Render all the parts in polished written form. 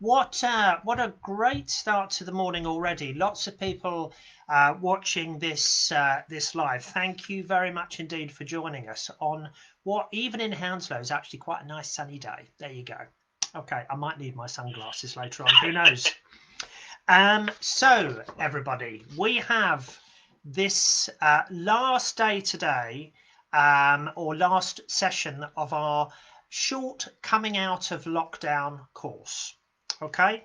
What a great start to the morning already. Lots of people watching this live. Thank you very much indeed for joining us on what, even in Hounslow, is actually quite a nice sunny day. There you go. Okay, I might need my sunglasses later on. Who knows? So everybody, we have this last day today, or last session of our short coming out of lockdown course. Okay,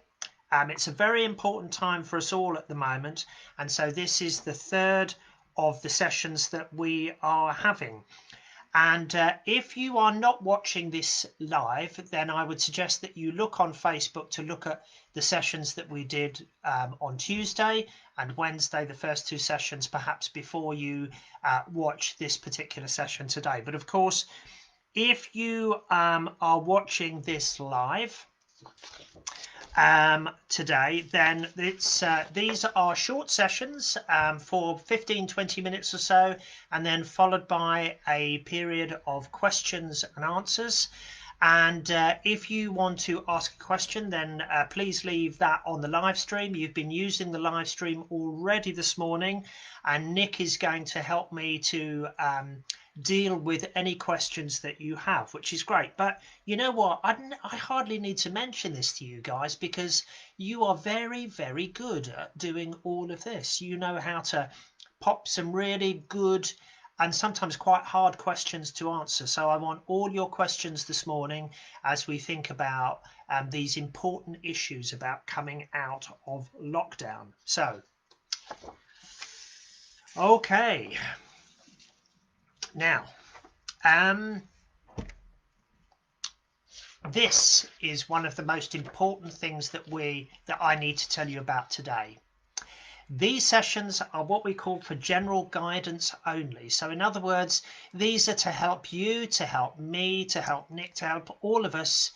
it's a very important time for us all at the moment, and so this is the third of the sessions that we are having. And if you are not watching this live, then I would suggest that you look on Facebook to look at the sessions that we did on Tuesday and Wednesday, the first two sessions, perhaps before you watch this particular session today. But of course, if you are watching this live today, then these are short sessions for 15-20 minutes or so, and then followed by a period of questions and answers. And if you want to ask a question, then please leave that on the live stream. You've been using the live stream already this morning, and Nick is going to help me to deal with any questions that you have, which is great. But you know what, I hardly need to mention this to you guys, because you are very, very good at doing all of this. You know how to pop some really good and sometimes quite hard questions to answer. So I want all your questions this morning as we think about these important issues about coming out of lockdown. So okay, now this is one of the most important things that I need to tell you about today. These sessions are what we call for general guidance only. So in other words, these are to help you, to help me, to help Nick, to help all of us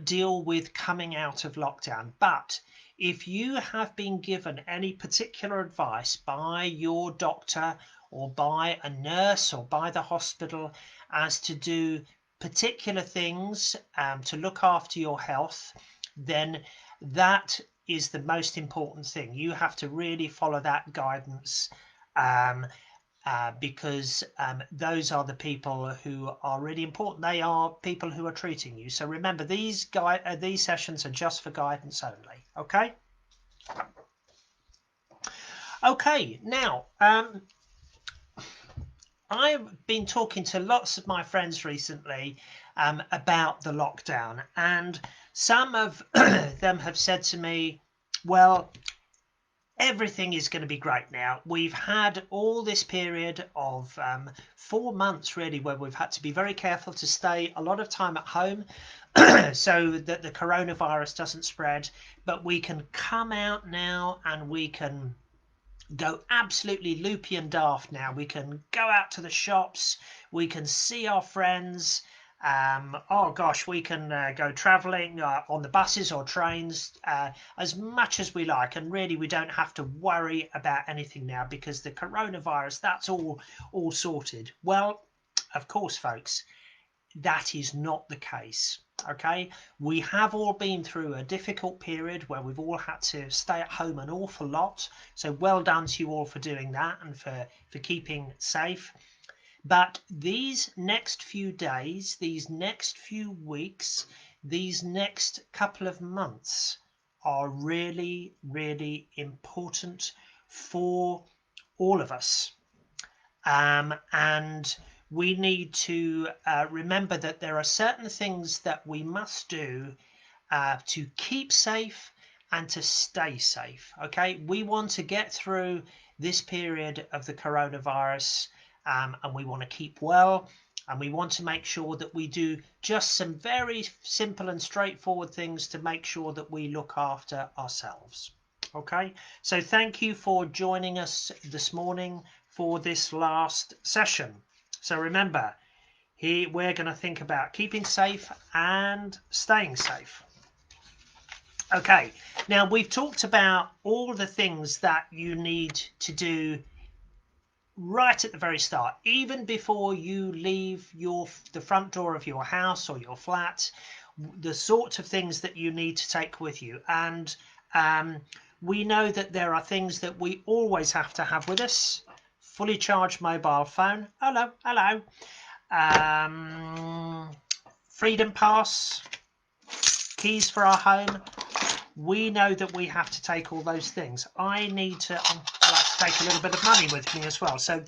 deal with coming out of lockdown. But if you have been given any particular advice by your doctor or by a nurse or by the hospital as to do particular things to look after your health, then that is the most important thing. You have to really follow that guidance because those are the people who are really important. They are people who are treating you. So remember, these sessions are just for guidance only. Okay. Okay. Now, I've been talking to lots of my friends recently about the lockdown, and some of them have said to me, well, everything is going to be great now. We've had all this period of 4 months really where we've had to be very careful to stay a lot of time at home so that the coronavirus doesn't spread, but we can come out now and we can go absolutely loopy and daft now. We can go out to the shops, we can see our friends, oh gosh, we can go travelling on the buses or trains as much as we like, and really we don't have to worry about anything now because the coronavirus, that's all sorted. Well, of course folks, that is not the case. Okay, we have all been through a difficult period where we've all had to stay at home an awful lot, so well done to you all for doing that and for keeping safe. But these next few days, these next few weeks, these next couple of months are really, really important for all of us, and we need to remember that there are certain things that we must do to keep safe and to stay safe. Okay, we want to get through this period of the coronavirus, and we want to keep well, and we want to make sure that we do just some very simple and straightforward things to make sure that we look after ourselves. Okay, so thank you for joining us this morning for this last session. So remember, here we're going to think about keeping safe and staying safe. Okay, now we've talked about all the things that you need to do right at the very start, even before you leave the front door of your house or your flat. the sort of things that you need to take with you. And we know that there are things that we always have to have with us. Fully charged mobile phone. Hello, hello. Freedom pass, keys for our home. We know that we have to take all those things. I like to take a little bit of money with me as well. So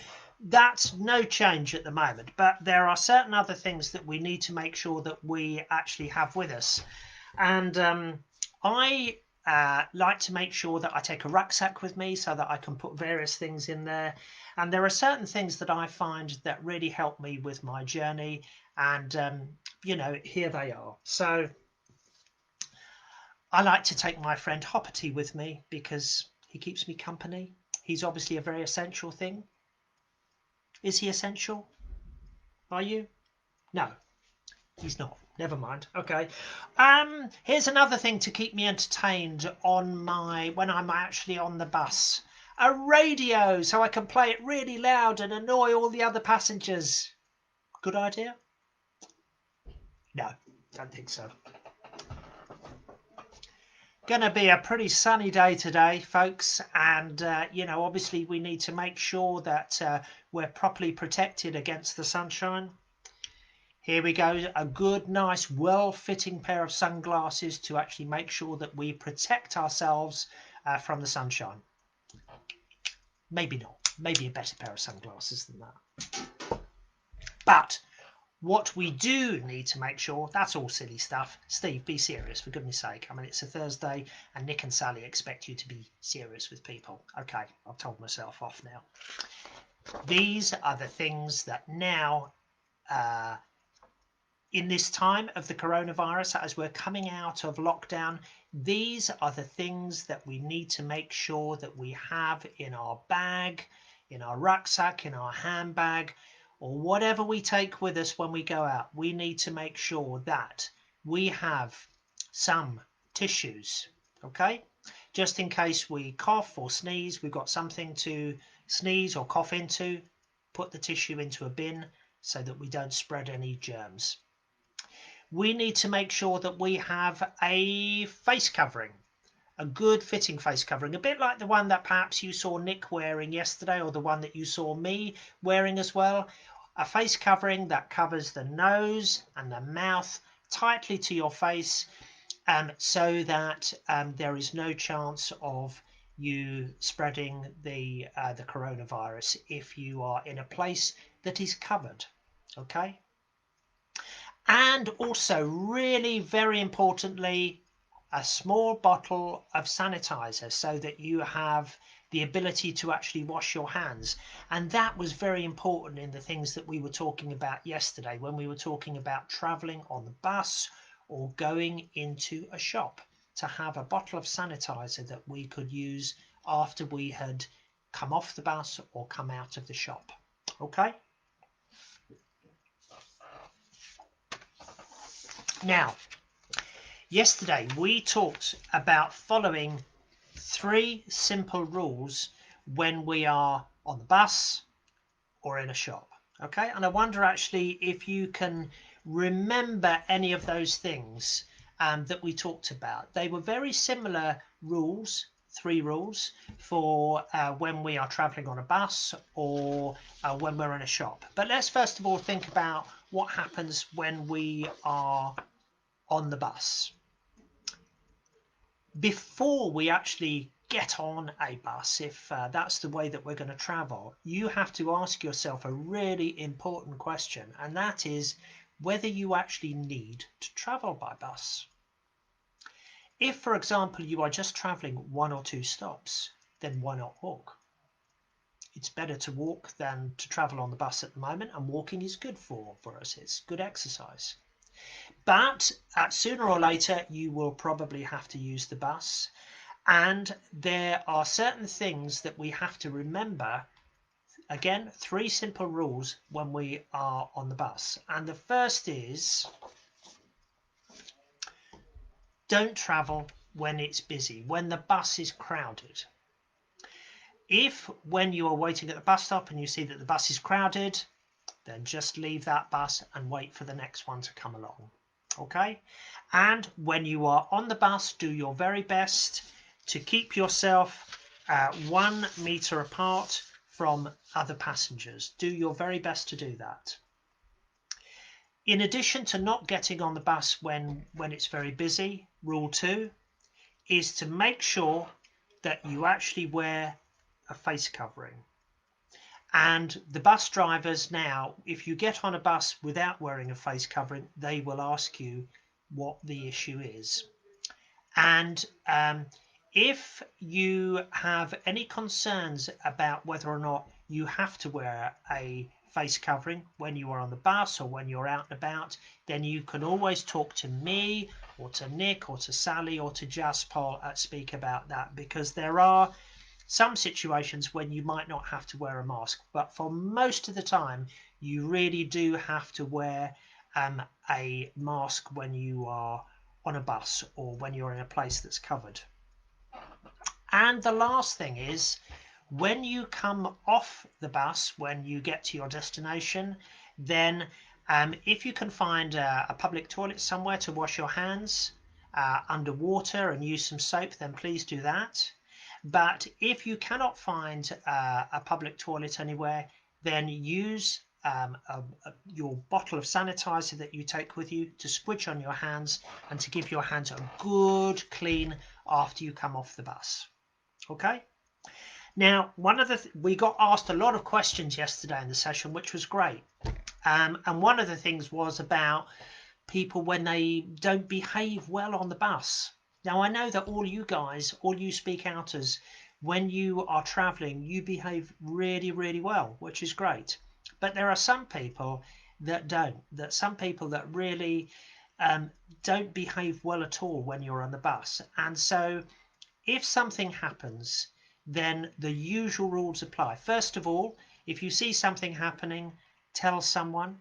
that's no change at the moment. But there are certain other things that we need to make sure that we actually have with us. And I like to make sure that I take a rucksack with me so that I can put various things in there. And there are certain things that I find that really help me with my journey. And, you know, here they are. So I like to take my friend Hopperty with me because he keeps me company. He's obviously a very essential thing. Is he essential? Are you? No, he's not. Never mind. Okay. Here's another thing to keep me entertained when I'm actually on the bus. A radio, so I can play it really loud and annoy all the other passengers. Good idea? No, don't think so. Gonna be a pretty sunny day today, folks, and you know, obviously we need to make sure that we're properly protected against the sunshine. Here we go, a good, nice, well-fitting pair of sunglasses to actually make sure that we protect ourselves from the sunshine. Maybe not. Maybe a better pair of sunglasses than that. But what we do need to make sure, that's all silly stuff. Steve, be serious, for goodness sake. I mean, it's a Thursday and Nick and Sally expect you to be serious with people. Okay, I've told myself off now. These are the things that now, in this time of the coronavirus, as we're coming out of lockdown, these are the things that we need to make sure that we have in our bag, in our rucksack, in our handbag, or whatever we take with us when we go out. We need to make sure that we have some tissues, okay? Just in case we cough or sneeze, we've got something to sneeze or cough into. Put the tissue into a bin so that we don't spread any germs. We need to make sure that we have a face covering, a good fitting face covering, a bit like the one that perhaps you saw Nick wearing yesterday, or the one that you saw me wearing as well. A face covering that covers the nose and the mouth tightly to your face, so that there is no chance of you spreading the coronavirus if you are in a place that is covered. Okay. And also, really very importantly, a small bottle of sanitizer so that you have the ability to actually wash your hands. And that was very important in the things that we were talking about yesterday when we were talking about traveling on the bus or going into a shop, to have a bottle of sanitizer that we could use after we had come off the bus or come out of the shop. Okay. Now, yesterday we talked about following 3 simple rules when we are on the bus or in a shop. Okay, and I wonder actually if you can remember any of those things that we talked about. They were very similar rules, 3 rules for when we are traveling on a bus or when we're in a shop. But let's first of all think about what happens when we are on the bus. Before we actually get on a bus, if that's the way that we're going to travel, you have to ask yourself a really important question, and that is whether you actually need to travel by bus. If, for example, you are just traveling 1 or 2 stops, then why not walk? It's better to walk than to travel on the bus at the moment, and walking is good for us. It's good exercise. But sooner or later you will probably have to use the bus, and there are certain things that we have to remember. Again, 3 simple rules when we are on the bus, and the first is don't travel when it's busy, when the bus is crowded. If when you are waiting at the bus stop and you see that the bus is crowded, then just leave that bus and wait for the next one to come along. Okay, and when you are on the bus, do your very best to keep yourself 1 meter apart from other passengers. Do your very best to do that. In addition to not getting on the bus when it's very busy, rule 2 is to make sure that you actually wear a face covering. And the bus drivers now, if you get on a bus without wearing a face covering, they will ask you what the issue is. And if you have any concerns about whether or not you have to wear a face covering when you are on the bus or when you're out and about, then you can always talk to me or to Nick or to Sally or to Jaspal at Speak about that, because there are some situations when you might not have to wear a mask, but for most of the time you really do have to wear a mask when you are on a bus or when you're in a place that's covered. And the last thing is, when you come off the bus, when you get to your destination, then if you can find a public toilet somewhere to wash your hands underwater and use some soap, then please do that. But if you cannot find a public toilet anywhere, then use your bottle of sanitizer that you take with you to squidge on your hands and to give your hands a good clean after you come off the bus. Okay? Now, we got asked a lot of questions yesterday in the session, which was great. And one of the things was about people when they don't behave well on the bus. Now, I know that all you guys, all you speak outers, when you are traveling, you behave really, really well, which is great. But there are some people that don't, some people that really don't behave well at all when you're on the bus. And so if something happens, then the usual rules apply. First of all, if you see something happening, tell someone.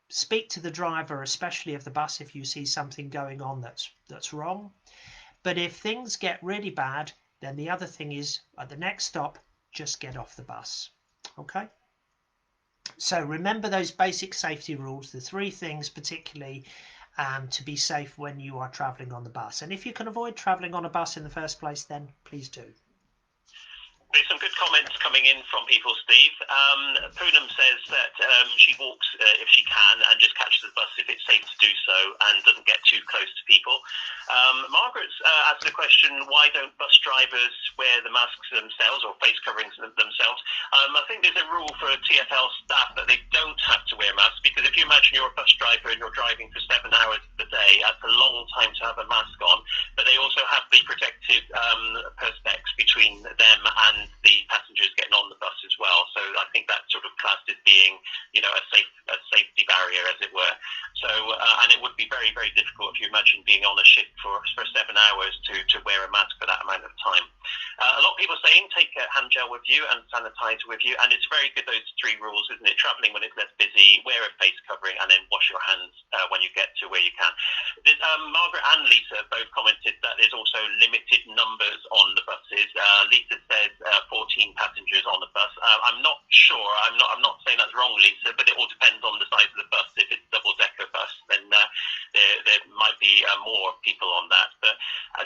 Speak to the driver, especially of the bus, if you see something going on that's wrong. But if things get really bad, then the other thing is, at the next stop, just get off the bus. Okay? So remember those basic safety rules, the 3 things particularly to be safe when you are travelling on the bus. And if you can avoid travelling on a bus in the first place, then please do. There's some good comments coming in from people, Steve. Poonam says that she walks if she can and just catches the bus if it's safe to do so and doesn't get too close to people. Margaret's asked the question, why don't bus drivers wear the masks themselves or face coverings themselves? I think there's a rule for TfL staff that they don't have to wear masks, because if you imagine you're a bus driver and you're driving for 7 hours a day, that's a long time to have a mask on, but they also have the protective perspex between them and the passengers getting on the bus as well. So I think that's sort of classed as being, a safety barrier, as it were. So and it would be very, very difficult if you imagine being on a ship for 7 hours to wear a mask for that amount of time. A lot of people are saying take a hand gel with you and sanitizer with you, and it's very good, those 3 rules, isn't it? Travelling when it's less busy, wear a face covering, and then wash your hands when you get to where you can. Margaret and Lisa both commented that there's also limited numbers on the buses. Lisa says 14 passengers on the bus. I'm not sure. I'm not saying that's wrong, Lisa, but it all depends on the size of the bus. If it's a double-decker bus, then there might be more people on that. But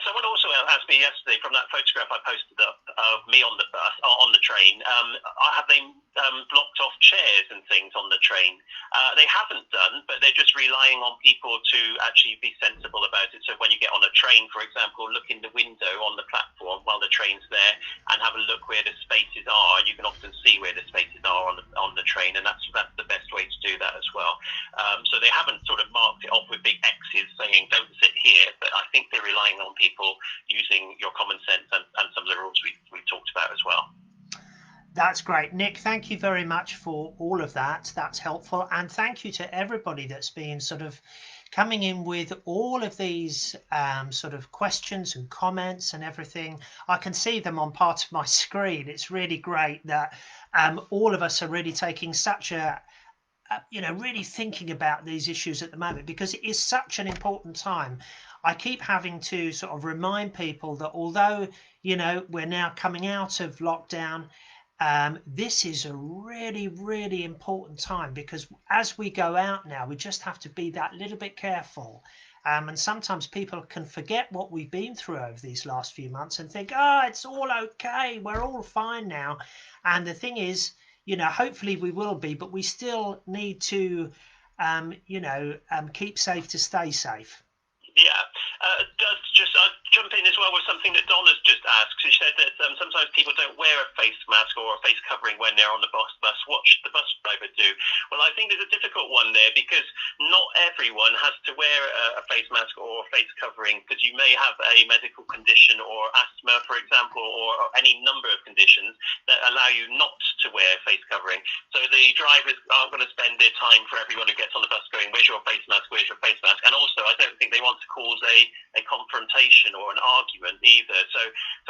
someone also asked me yesterday, from that photograph I posted up of me on the bus, on the train, have they blocked off chairs and things on the train? They haven't done, but they're just relying on people to actually be sensible about it. So when you get on a train, for example, look in the window on the platform while the train's there and have a look where the spaces are. You can often see where the spaces are on the train, and that's the best way to do that as well. So they haven't sort of marked it off with big X's saying don't sit here, but I think they're relying on people using your common sense and some of the rules we talked about as well. That's great, Nick. Thank you very much for all of that. That's helpful, and thank you to everybody that's been sort of coming in with all of these sort of questions and comments and everything. I can see them on part of my screen. It's really great that all of us are really taking such a really thinking about these issues at the moment, because it is such an important time. I keep having to sort of remind people that although we're now coming out of lockdown, this is a really, really important time, because as we go out now, we just have to be that little bit careful And sometimes people can forget what we've been through over these last few months and think, oh, it's all okay, we're all fine now. And the thing is, hopefully we will be, but we still need to, keep safe to stay safe. Yeah. I'll jump in as well with something that Donna's just asked. She said that sometimes people don't wear a face mask or a face covering when they're on the bus. What should the bus driver do? Well, I think there's a difficult one there because not everyone has to wear a face mask or a face covering, because you may have a medical condition or asthma, for example, or any number of conditions that allow you not to wear a face covering. So the drivers aren't going to spend their time for everyone who gets on the bus going, where's your face mask, where's your face mask? And also, I don't think they want to cause a confrontation or an argument either. So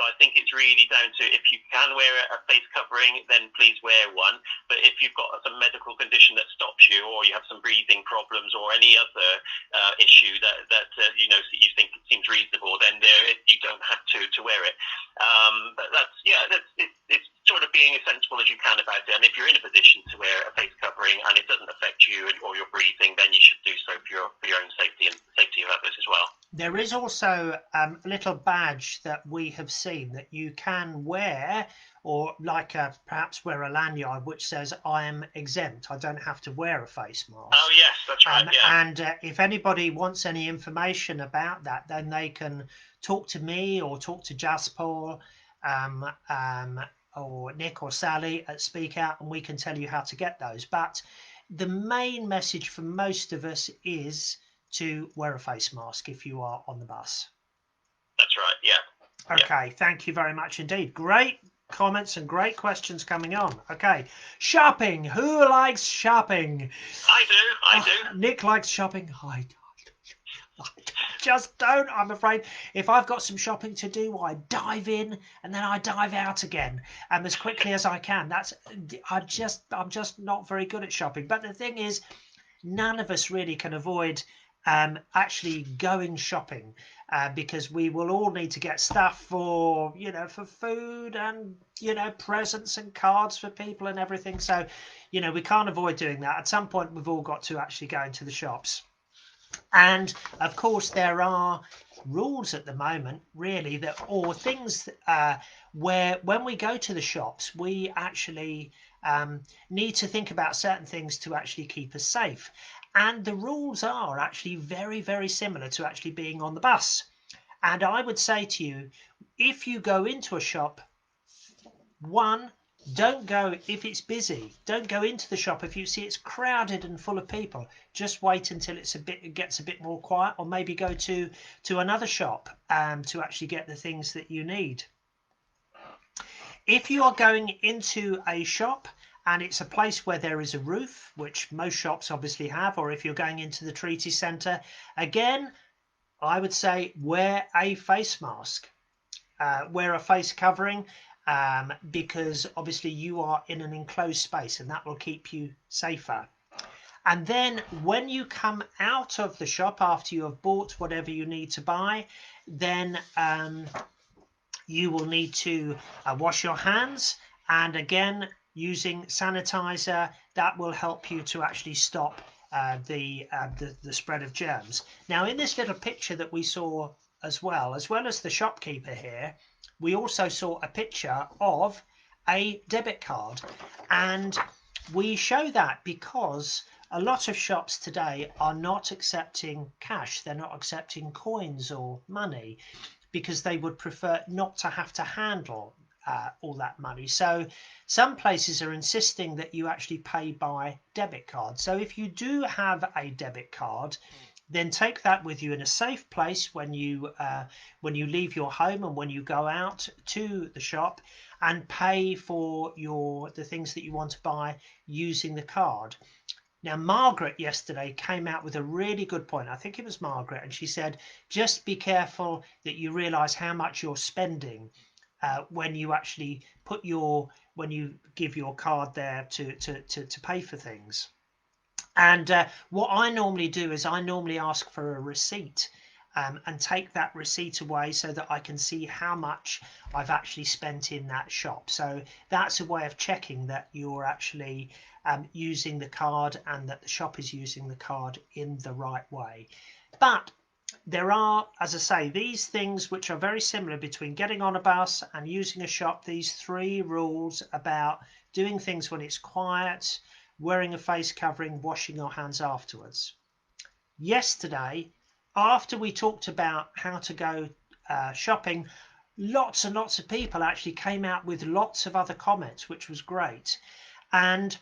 I think it's really down to, if you can wear a face covering, then please wear one. But if you've got some medical condition that stops you, or you have some breathing problems or any other issue that you think it seems reasonable, then you don't have to wear it. But it's sort of being as sensible as you can about it. And if you're in a position to wear a face covering and it doesn't affect you or your breathing, then you should do so for your own safety and safety of others as well. There is also a little badge that we have seen that you can wear, or perhaps wear a lanyard which says, I am exempt, I don't have to wear a face mask. Oh yes, that's right. Yeah. And if anybody wants any information about that, then they can talk to me or talk to Jasper or Nick or Sally at Speak Out, and we can tell you how to get those. But the main message for most of us is to wear a face mask if you are on the bus. That's right, yeah. Okay, yeah. Thank you very much indeed. Great comments and great questions coming on. Okay, shopping. Who likes shopping? I do. Nick likes shopping. I just don't. I'm afraid if I've got some shopping to do, I dive in and then I dive out again, and as quickly as I can. I'm just not very good at shopping. But the thing is, none of us really can avoid actually going shopping, because we will all need to get stuff for food and presents and cards for people and everything. So we can't avoid doing that. At some point we've all got to actually go into the shops. And of course there are rules at the moment, really, or things where when we go to the shops we actually need to think about certain things to actually keep us safe. And the rules are actually very, very similar to actually being on the bus. And I would say to you, if you go into a shop, one, don't go if it's busy. Don't go into the shop if you see it's crowded and full of people. Just wait until it gets a bit more quiet, or maybe go to another shop to actually get the things that you need. If you are going into a shop and it's a place where there is a roof, which most shops obviously have, or if you're going into the treaty centre, again, I would say wear a face mask, wear a face covering, because obviously you are in an enclosed space and that will keep you safer. And then when you come out of the shop after you have bought whatever you need to buy, then you will need to wash your hands, and again, using sanitizer, that will help you to actually stop the spread of germs. Now, in this little picture that we saw as well as the shopkeeper here, we also saw a picture of a debit card, and we show that because a lot of shops today are not accepting cash. They're not accepting coins or money because they would prefer not to have to handle all that money. So some places are insisting that you actually pay by debit card. So if you do have a debit card, then take that with you in a safe place when you leave your home and when you go out to the shop, and pay for the things that you want to buy using the card. Now, Margaret yesterday came out with a really good point. I think it was Margaret, and she said, just be careful that you realise how much you're spending when you actually when you give your card there to pay for things. And what I normally do is I normally ask for a receipt and take that receipt away so that I can see how much I've actually spent in that shop. So that's a way of checking that you're actually using the card and that the shop is using the card in the right way. But there are, as I say, these things which are very similar between getting on a bus and using a shop. These 3 rules about doing things when it's quiet, wearing a face covering, washing your hands afterwards. Yesterday, after we talked about how to go shopping, lots and lots of people actually came out with lots of other comments, which was great. And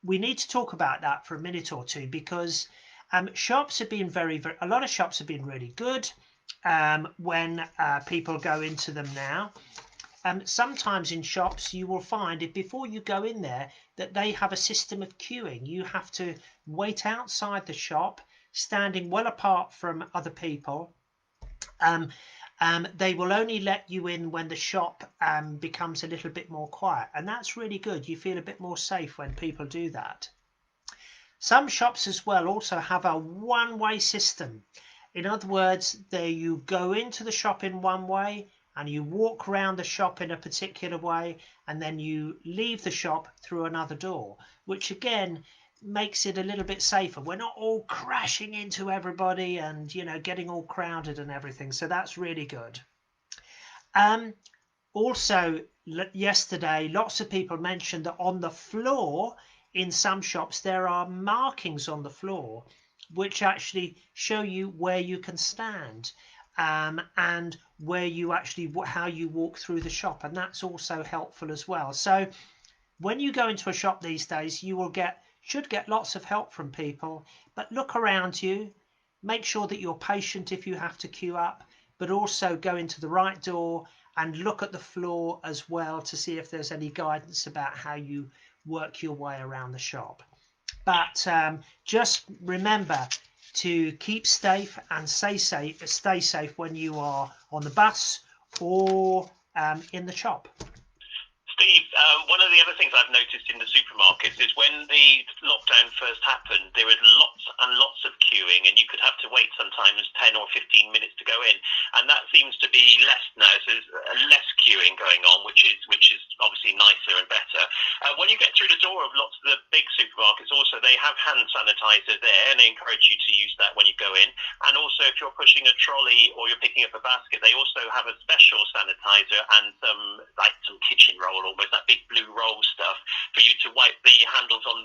we need to talk about that for a minute or two, because shops have been a lot of shops have been really good when people go into them now. Sometimes in shops you will find, if before you go in there, that they have a system of queuing. You have to wait outside the shop, standing well apart from other people. They will only let you in when the shop becomes a little bit more quiet, and that's really good. You feel a bit more safe when people do that. Some shops as well also have a one-way system. In other words, there you go into the shop in one way and you walk around the shop in a particular way, and then you leave the shop through another door, which again makes it a little bit safer. We're not all crashing into everybody and, you know, getting all crowded and everything. So that's really good. Also, yesterday, lots of people mentioned that on the floor in some shops there are markings on the floor which actually show you where you can stand, and where you actually, how you walk through the shop, and that's also helpful as well. So when you go into a shop these days, you will should get lots of help from people, but look around you, make sure that you're patient if you have to queue up, but also go into the right door and look at the floor as well to see if there's any guidance about how you work your way around the shop. But just remember to keep safe and stay safe when you are on the bus or in the shop. Steve, one of the other things I've noticed in the supermarkets is when the lockdown first happened, there was lots and lots of queuing, and you could have to wait sometimes 10 or 15 minutes to go in. And that seems to be less now, so there's less queuing going on, which is obviously nicer and better. When you get through the door of lots of the big supermarkets, also they have hand sanitizer there, and they encourage you to use that when you go in. And also, if you're pushing a trolley or you're picking up a basket, they also have a special sanitizer and some kitchen roll, almost that big blue roll stuff, for you to wipe the handles on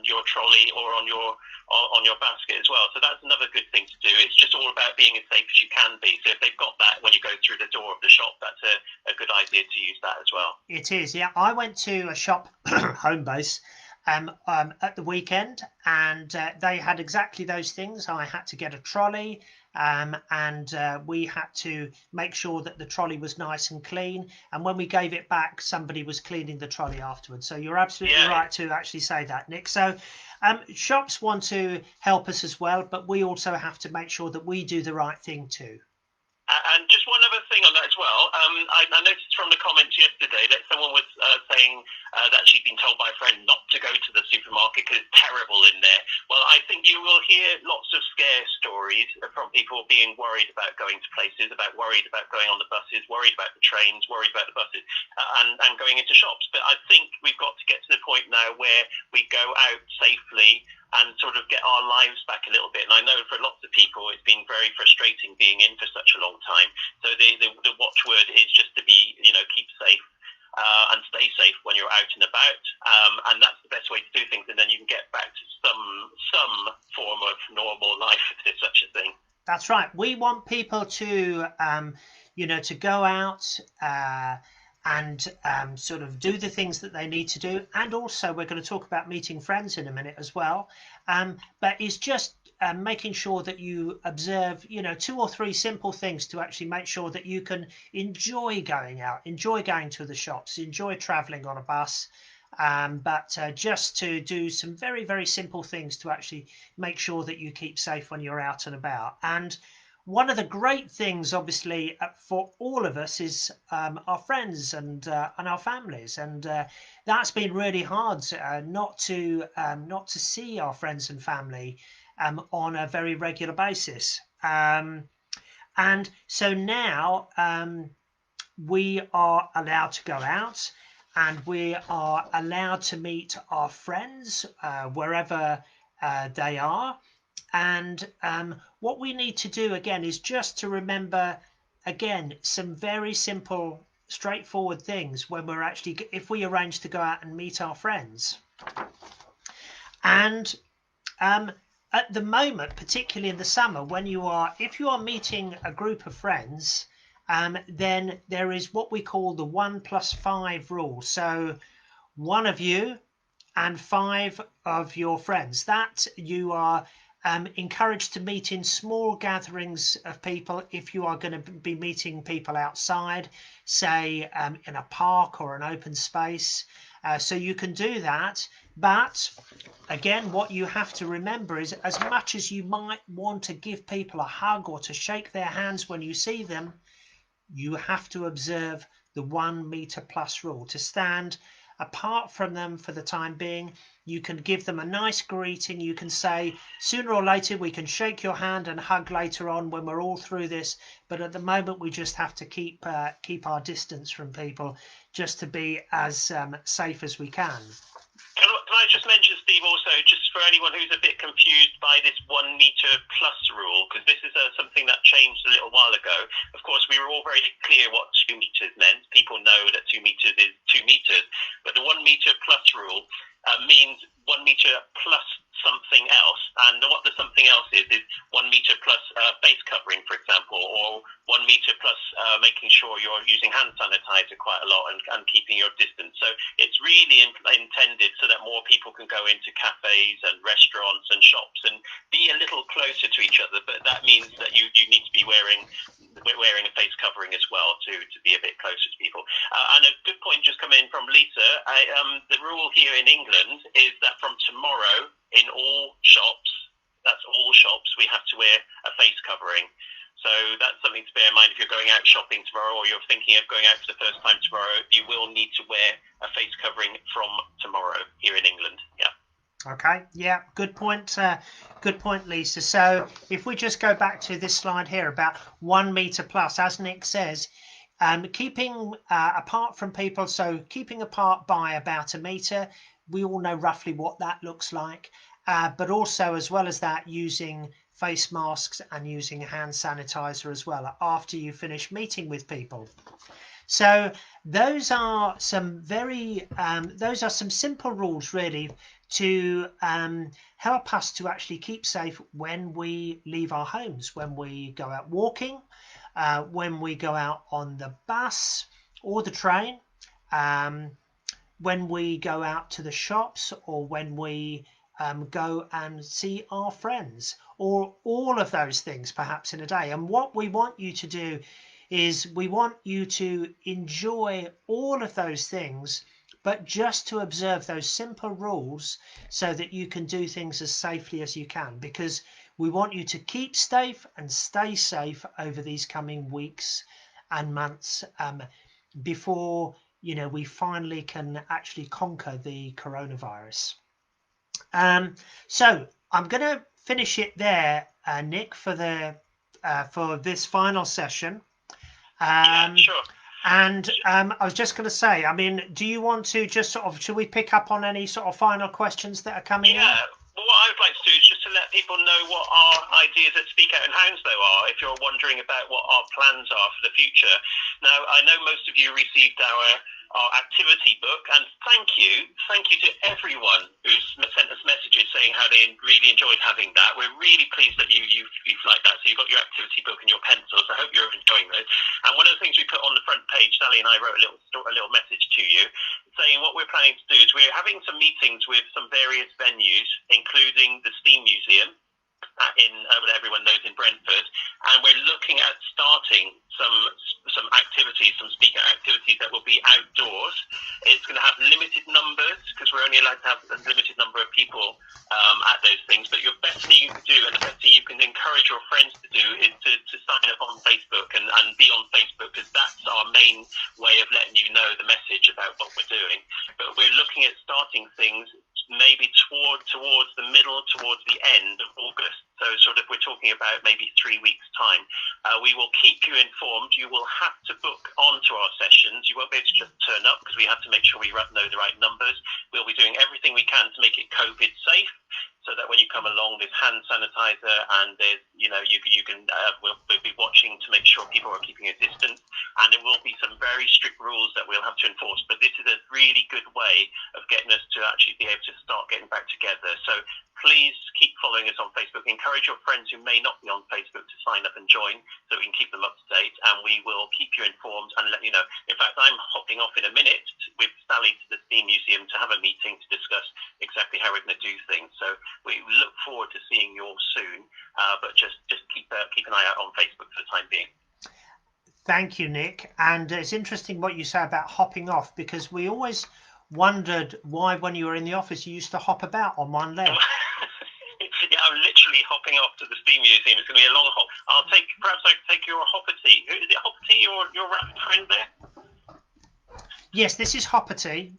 your trolley or on your basket as well. So that's another good thing to do. It's just all about being as safe as you can be. So if they've got that when you go through the door of the shop, that's a good idea to use that as well. It is, yeah. I went to a shop, Homebase, at the weekend, and they had exactly those things. I had to get a trolley, and we had to make sure that the trolley was nice and clean, and when we gave it back, somebody was cleaning the trolley afterwards. So you're absolutely right to actually say that, Nick. So shops want to help us as well, but we also have to make sure that we do the right thing too. And just one other thing on that as well. I noticed from the comments yesterday that someone was saying that she'd been told by a friend not to go to the supermarket because it's terrible in there. Well, I think you will hear lots of scare stories from people being worried about going to places, worried about going on the buses, worried about the trains, worried about the buses, and going into shops. But I think we've got to get to the point now where we go out safely and sort of get our lives back a little bit. And I know for lots of people it's been very frustrating being in for such a long time. So the watchword is just to be, keep safe and stay safe when you're out and about. And that's the best way to do things. And then you can get back to some form of normal life, if there's such a thing. That's right. We want people to, to go out and sort of do the things that they need to do. And also we're going to talk about meeting friends in a minute as well. But it's just making sure that you observe, 2 or 3 simple things to actually make sure that you can enjoy going out, enjoy going to the shops, enjoy traveling on a bus. But just to do some very, very simple things to actually make sure that you keep safe when you're out and about. And one of the great things, obviously, for all of us is our friends and our families, and that's been really hard not to see our friends and family on a very regular basis. And so now we are allowed to go out, and we are allowed to meet our friends wherever they are. And what we need to do again is just to remember again some very simple, straightforward things when we're actually, if we arrange to go out and meet our friends. And at the moment, particularly in the summer, if you are meeting a group of friends, then there is what we call the 1+5 rule. So one of you and 5 of your friends, that you are encouraged to meet in small gatherings of people. If you are going to be meeting people outside, say in a park or an open space, so you can do that. But again, what you have to remember is, as much as you might want to give people a hug or to shake their hands when you see them, you have to observe the 1 meter plus rule, to stand apart from them for the time being. You can give them a nice greeting. You can say, sooner or later we can shake your hand and hug later on when we're all through this, but at the moment we just have to keep our distance from people, just to be as safe as we can. Can I just mention, Steve, also, just for anyone who's a bit confused by this 1 meter plus rule, because this is something that changed a little while ago. Of course, we were all very clear what 2 meters meant. People know that 2 meters is 2 meters, but the 1 meter plus rule means 1 meter plus something else, and what the something else is 1 meter plus face covering, for example, or 1 meter plus making sure you're using hand sanitizer quite a lot and keeping your distance. So it's really intended so that more people can go into cafes and restaurants and shops and be a little closer to each other, but that means that you need to be wearing a face covering as well to be a bit closer to people. And a good point just come in from Lisa. The rule here in England is that from tomorrow, in all shops, that's all shops, we have to wear a face covering. So that's something to bear in mind if you're going out shopping tomorrow, or you're thinking of going out for the first time tomorrow. You will need to wear a face covering from tomorrow here in England. Yeah. Okay, yeah, good point. Good point, Lisa. So if we just go back to this slide here about 1 meter plus, as Nick says, keeping apart from people, so keeping apart by about 1 meter. We all know roughly what that looks like, but also, as well as that, using face masks and using hand sanitizer as well after you finish meeting with people. So those are some simple rules really to help us to actually keep safe when we leave our homes, when we go out walking, when we go out on the bus or the train, when we go out to the shops, or when we go and see our friends, or all of those things perhaps in a day. And what we want you to do is we want you to enjoy all of those things, but just to observe those simple rules so that you can do things as safely as you can, because we want you to keep safe and stay safe over these coming weeks and months before we finally can actually conquer the coronavirus. So I'm going to finish it there, Nick, for this final session. Yeah, sure. And I was just going to say, I mean, do you want to just should we pick up on any sort of final questions that are coming in? Well, what I would like to do is just to let people know what our ideas at Speak Out in Hounslow are, if you're wondering about what our plans are for the future. Now, I know most of you received our activity book, and thank you to everyone who's sent us messages saying how they really enjoyed having that. We're really pleased that you've liked that. So you've got your activity book and your pencils. I hope you're enjoying those. And one of the things we put on the front page, Sally and I wrote a little message to you saying what we're planning to do is we're having some meetings with some various venues, including the Steam Museum that everyone knows in Brentford, and we're looking at starting some activities, some speaker activities that will be outdoors. It's going to have limited numbers because we're only allowed to have a limited number of people at those things. But the best thing you can do, and the best thing you can encourage your friends to do, is to sign up on Facebook and be on Facebook, because that's our main way of letting you know the message about what we're doing. But we're looking at starting things maybe towards the end of August. So sort of we're talking about maybe 3 weeks' time. We will keep you informed. You will have to book onto our sessions. You won't be able to just turn up because we have to make sure we know the right numbers. We'll be doing everything we can to make it COVID safe. so that when you come along, there's hand sanitizer, and there's, you can we'll be watching to make sure people are keeping a distance, and there will be some very strict rules that we'll have to enforce. But this is a really good way of getting us to actually be able to start getting back together. So please keep following us on Facebook. Encourage your friends who may not be on Facebook to sign up and join, so we can keep them up to date, and we will keep you informed and let you know. In fact, I'm hopping off in a minute with Sally to the Steam Museum to have a meeting to discuss exactly how we're going to do things. So we look forward to seeing you all soon, but just keep an eye out on Facebook for the time being. Thank you, Nick. And it's interesting what you say about hopping off, because we always wondered why, when you were in the office, you used to hop about on one leg. Yeah, I'm literally hopping off to the Steam Museum. It's going to be a long hop. Perhaps I can take your Hopperty. Is it Hopperty, your rabbit friend there? Yes, this is Hopperty.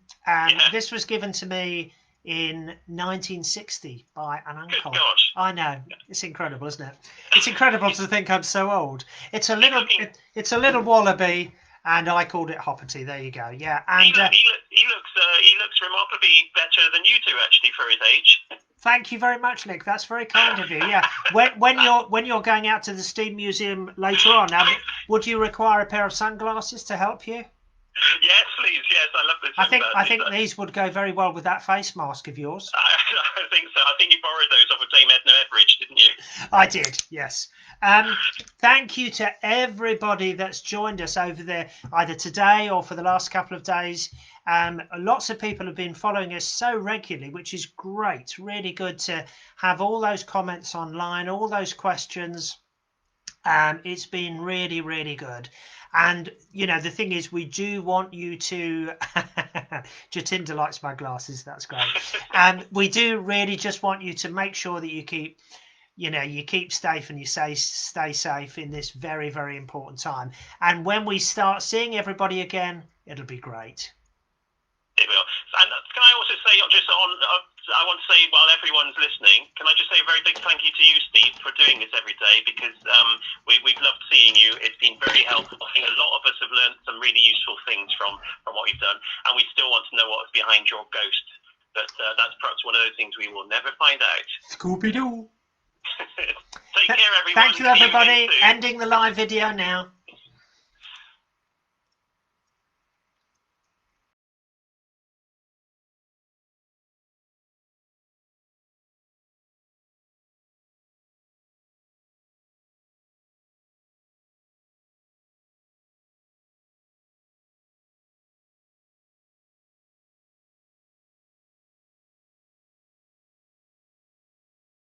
This was given to me in 1960 by an uncle. Good gosh. I know, it's incredible, isn't it? It's incredible to think I'm so old. It's a little wallaby, and I called it Hopperty. There you go. Yeah, and he looks remarkably better than you do, actually, for his age. Thank you very much, Nick. That's very kind of you. Yeah. When you're going out to the Steam Museum later on, would you require a pair of sunglasses to help you? Yes, please. Yes, I love this. I think these would go very well with that face mask of yours. I think so. I think you borrowed those off of Dame Edna Everidge, didn't you? I did, yes. Thank you to everybody that's joined us over there, either today or for the last couple of days. Lots of people have been following us so regularly, which is great. Really good to have all those comments online, all those questions. It's been really, really good. And, the thing is, we do want you to... Jatinda likes my glasses. That's great. We do really just want you to make sure that you keep... you keep safe and you stay safe in this very, very important time. And when we start seeing everybody again, it'll be great. It will. And can I also say, I want to say, while everyone's listening, can I just say a very big thank you to you, Steve, for doing this every day, because we've loved seeing you. It's been very helpful. I think a lot of us have learned some really useful things from what you've done, and we still want to know what's behind your ghost. But that's perhaps one of those things we will never find out. Scooby-Doo. Take care, everyone. Thank you, everybody. Ending the live video now.